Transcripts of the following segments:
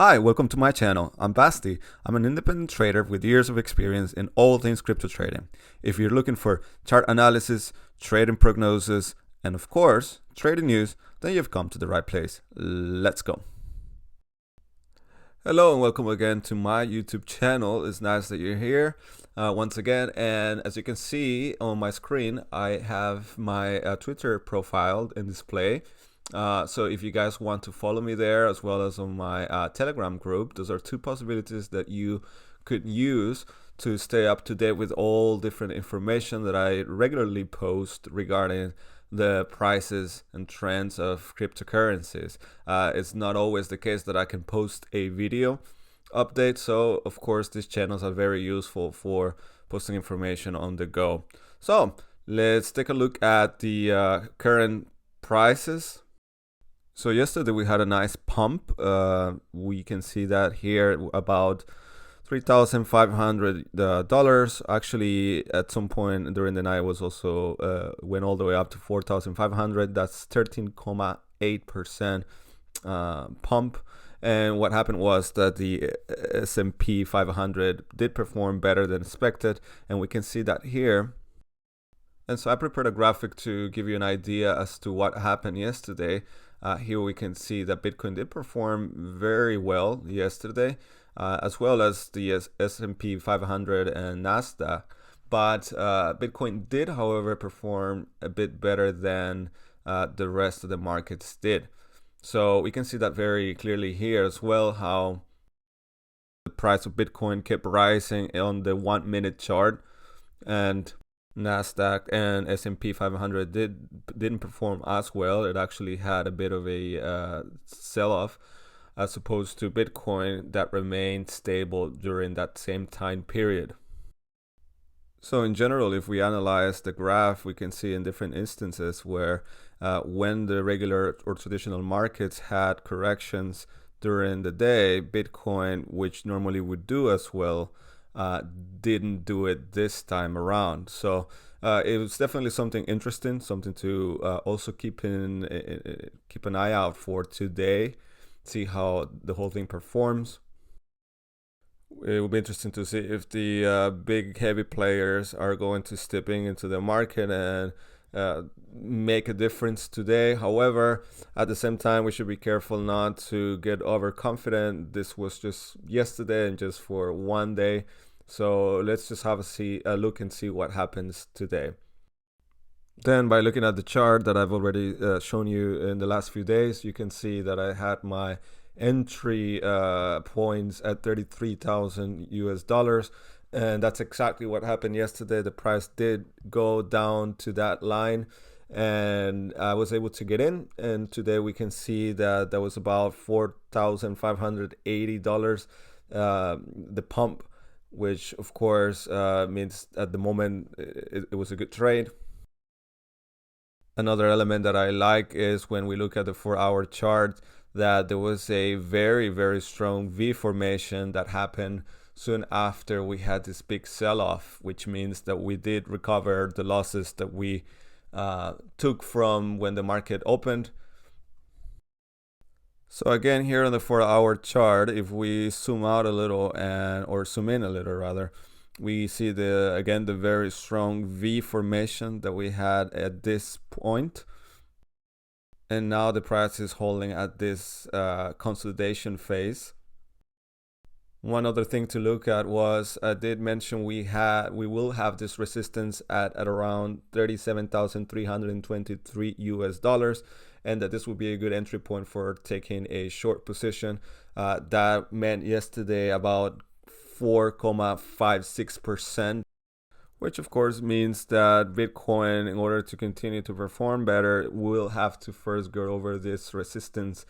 Hi, welcome to my channel. I'm Basti. I'm an independent trader with years of experience in all things crypto trading. If you're looking for chart analysis, trading prognosis, and of course, trading news, then you've come to the right place. Let's go. Hello and welcome again to my YouTube channel. It's nice that you're here once again. And as you can see on my screen, I have my Twitter profile in display. So if you guys want to follow me there, as well as on my Telegram group, those are two possibilities that you could use to stay up to date with all different information that I regularly post regarding the prices and trends of cryptocurrencies. It's not always the case that I can post a video update, so of course these channels are very useful for posting information on the go. So let's take a look at the current prices. So yesterday we had a nice pump. We can see that here about $3,500. Actually, at some point during the night was also went all the way up to 4,500. That's 13.8% pump. And what happened was that the S&P 500 did perform better than expected, and we can see that here. And so I prepared a graphic to give you an idea as to what happened yesterday. Here we can see that Bitcoin did perform very well yesterday, as well as the S&P 500 and Nasdaq. But Bitcoin did, however, perform a bit better than the rest of the markets did. So we can see that very clearly here as well, how the price of Bitcoin kept rising on the 1 minute chart, and Nasdaq and S&P 500 didn't perform as well. It actually had a bit of a sell-off, as opposed to Bitcoin that remained stable during that same time period. So in general, if we analyze the graph, we can see in different instances where when the regular or traditional markets had corrections during the day, Bitcoin, which normally would do as well, didn't do it this time around. So it was definitely something interesting, something to also keep an eye out for today, see how the whole thing performs. It will be interesting to see if the big heavy players are going to step into the market and make a difference today. However, at the same time, we should be careful not to get overconfident. This was just yesterday and just for one day. So let's just have a look and see what happens today. Then by looking at the chart that I've already shown you in the last few days, you can see that I had my entry points at 33,000 US dollars. And that's exactly what happened yesterday. The price did go down to that line and I was able to get in. And today we can see that that was about $4,580, the pump, which of course means at the moment it was a good trade. Another element that I like is when we look at the 4-hour chart, that there was a very, very strong V formation that happened soon after we had this big sell-off, which means that we did recover the losses that we took from when the market opened. So again, here on the 4-hour chart, if we zoom out a little or zoom in a little rather, we see the very strong V formation that we had at this point. And now the price is holding at this consolidation phase. One other thing to look at was I did mention we will have this resistance at around 37,323 US dollars, and that this would be a good entry point for taking a short position. That meant yesterday about 4.56%, which of course means that Bitcoin, in order to continue to perform better, will have to first go over this resistance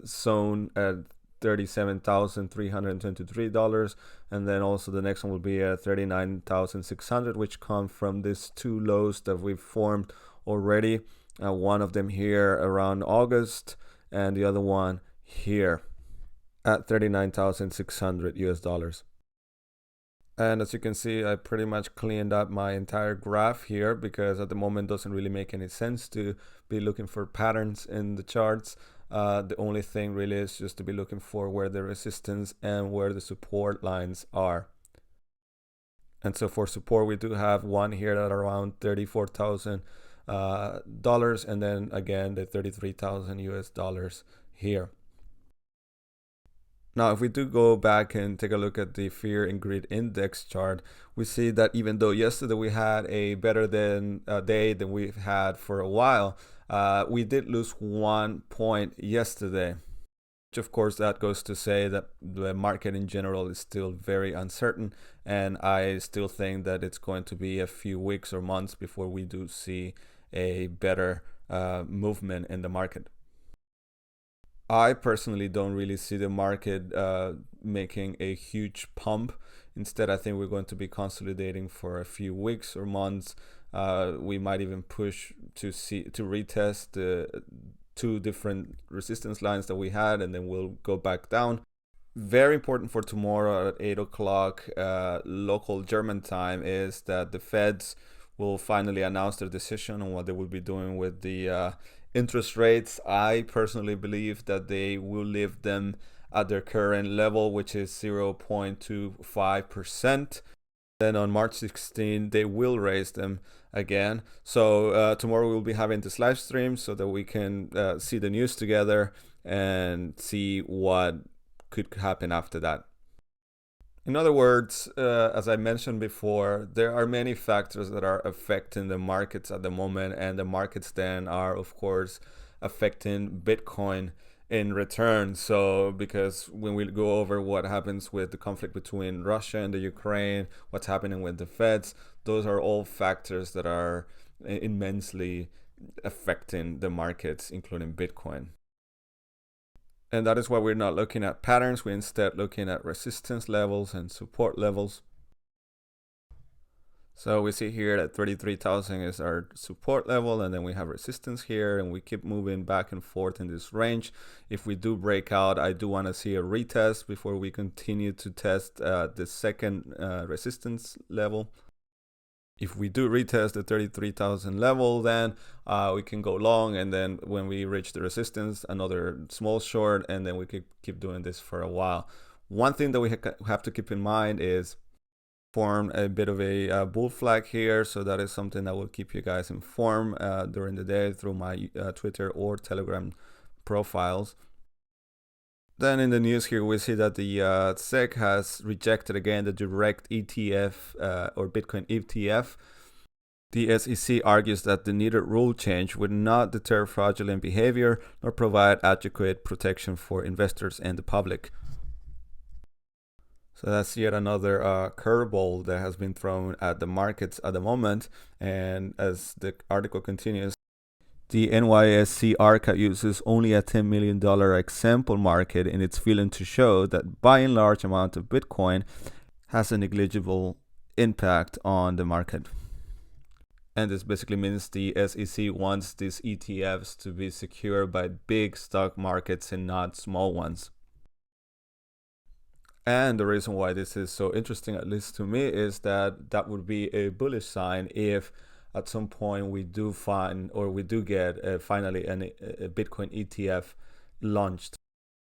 zone at $37,323, and then also the next one will be at 39,600, which come from these two lows that we've formed already. One of them here around August, and the other one here at 39,600 US dollars. And as you can see, I pretty much cleaned up my entire graph here, because at the moment it doesn't really make any sense to be looking for patterns in the charts. The only thing really is just to be looking for where the resistance and where the support lines are. And so for support, we do have one here at around $34,000, and then again the 33,000 US dollars here. Now, if we do go back and take a look at the fear and greed index chart, we see that even though yesterday we had a better than day than we've had for a while, we did lose 1 point yesterday. Which of course that goes to say that the market in general is still very uncertain, and I still think that it's going to be a few weeks or months before we do see a better movement in the market. I personally don't really see the market making a huge pump. Instead, I think we're going to be consolidating for a few weeks or months. We might even push to retest the two different resistance lines that we had, and then we'll go back down. Very important for tomorrow at 8 o'clock local German time is that the Feds will finally announce their decision on what they will be doing with the interest rates. I personally believe that they will leave them at their current level, which is 0.25%. Then on March 16, they will raise them again. So tomorrow we'll be having this live stream so that we can see the news together and see what could happen after that. In other words, as I mentioned before, there are many factors that are affecting the markets at the moment, and the markets then are, of course, affecting Bitcoin in return. So because when we go over what happens with the conflict between Russia and the Ukraine, what's happening with the Feds, those are all factors that are immensely affecting the markets, including Bitcoin. And that is why we're not looking at patterns. We're instead looking at resistance levels and support levels. So we see here that 33,000 is our support level, and then we have resistance here, and we keep moving back and forth in this range. If we do break out, I do want to see a retest before we continue to test the second resistance level. If we do retest the 33,000 level, then we can go long, and then when we reach the resistance, another small short, and then we could keep doing this for a while. One thing that we have to keep in mind is form a bit of a bull flag here, so that is something that will keep you guys informed during the day through my Twitter or Telegram profiles. Then in the news here, we see that the SEC has rejected again the direct ETF or Bitcoin ETF. The SEC argues that the needed rule change would not deter fraudulent behavior nor provide adequate protection for investors and the public. So that's yet another curveball that has been thrown at the markets at the moment. And as the article continues, the NYSE ARCA uses only a $10 million example market in its filing to show that buying large amount of Bitcoin has a negligible impact on the market. And this basically means the SEC wants these ETFs to be secured by big stock markets and not small ones. And the reason why this is so interesting, at least to me, is that that would be a bullish sign if at some point we do find, or we do get finally a Bitcoin ETF launched.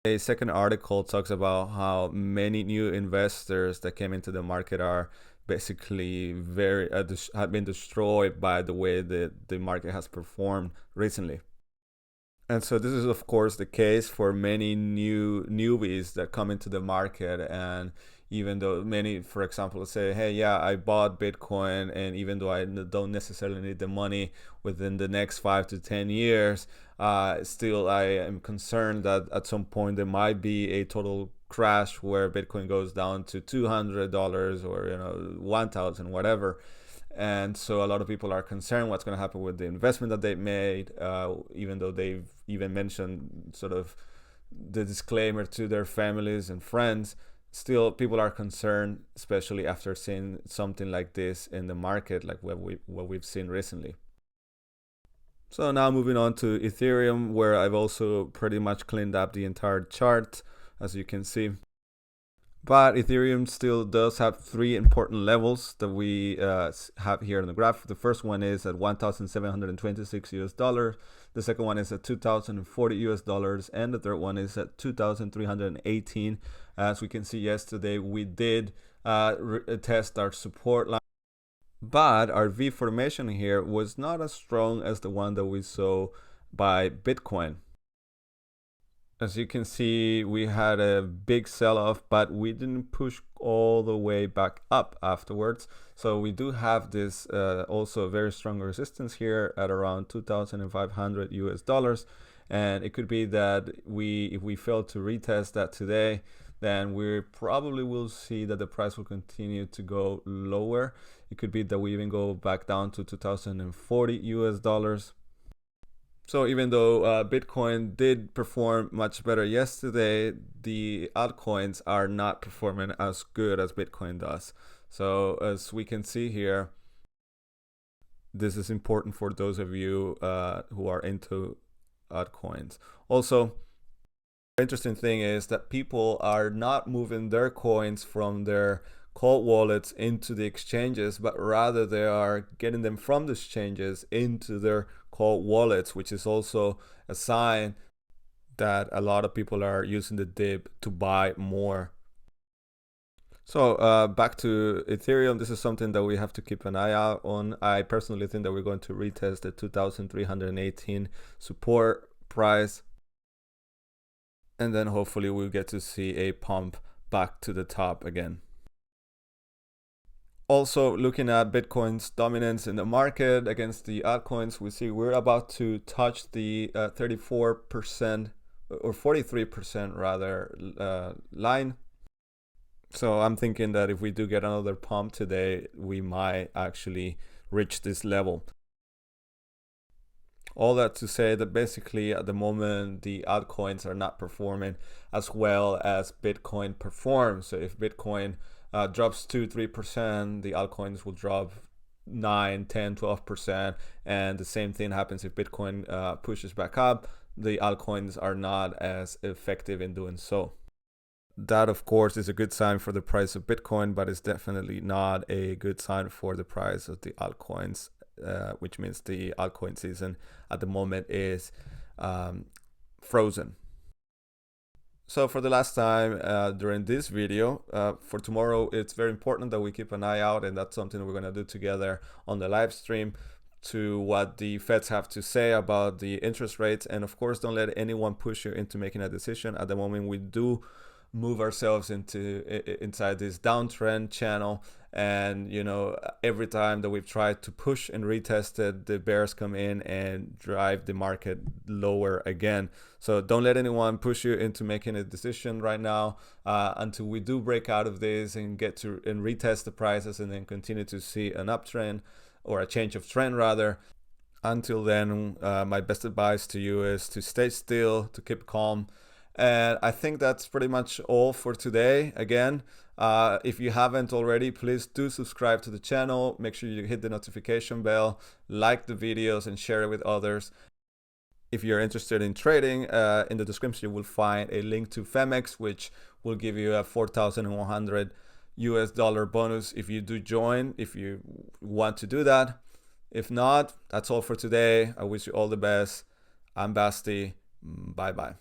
A second article talks about how many new investors that came into the market are basically have been destroyed by the way that the market has performed recently. And so this is of course the case for many newbies that come into the market, and even though many, for example, say, hey, yeah, I bought Bitcoin, and even though I don't necessarily need the money within the next 5 to 10 years, still I am concerned that at some point there might be a total crash where Bitcoin goes down to $200 or $1,000, whatever. And so a lot of people are concerned what's going to happen with the investment that they made, even though they've even mentioned sort of the disclaimer to their families and friends. Still, people are concerned, especially after seeing something like this in the market, like what we've seen recently. So now moving on to Ethereum, where I've also pretty much cleaned up the entire chart, as you can see. But Ethereum still does have three important levels that we have here in the graph. The first one is at $1,726 US. The second one is at 2,040 US dollars, and the third one is at 2,318. As we can see yesterday, we did test our support line, but our V formation here was not as strong as the one that we saw by Bitcoin. As you can see, we had a big sell-off, but we didn't push all the way back up afterwards. So we do have this also a very strong resistance here at around 2,500 US dollars. And it could be that if we fail to retest that today, then we probably will see that the price will continue to go lower. It could be that we even go back down to 2,040 US dollars. So even though Bitcoin did perform much better yesterday, the altcoins are not performing as good as Bitcoin does. So as we can see here, this is important for those of you who are into altcoins. Also, the interesting thing is that people are not moving their coins from their cold wallets into the exchanges, but rather they are getting them from the exchanges into their cold wallets, which is also a sign that a lot of people are using the dip to buy more. So back to Ethereum, this is something that we have to keep an eye out on. I personally think that we're going to retest the 2,318 support price, and then hopefully we'll get to see a pump back to the top again. Also, looking at Bitcoin's dominance in the market against the altcoins, we see we're about to touch the 34% or 43% rather line. So I'm thinking that if we do get another pump today, we might actually reach this level. All that to say that basically at the moment the altcoins are not performing as well as Bitcoin performs. So if Bitcoin drops 2-3%, the altcoins will drop 9-10-12%, and the same thing happens if Bitcoin pushes back up. The altcoins are not as effective in doing so. That of course is a good sign for the price of Bitcoin, but it's definitely not a good sign for the price of the altcoins, which means the altcoin season at the moment is frozen. So for the last time during this video, for tomorrow, it's very important that we keep an eye out, and that's something we're going to do together on the live stream, to what the Feds have to say about the interest rates. And of course, don't let anyone push you into making a decision. At the moment, we do move ourselves inside this downtrend channel, and you know, every time that we've tried to push and retest it, the bears come in and drive the market lower again. So don't let anyone push you into making a decision right now until we do break out of this and get to and retest the prices, and then continue to see an uptrend or a change of trend rather. Until then, my best advice to you is to stay still, to keep calm. And I think that's pretty much all for today. Again, if you haven't already, please do subscribe to the channel. Make sure you hit the notification bell, like the videos, and share it with others. If you're interested in trading, in the description you will find a link to Femex, which will give you a 4,100 US dollar bonus if you do join, if you want to do that. If not, that's all for today. I wish you all the best. I'm Basti. Bye bye.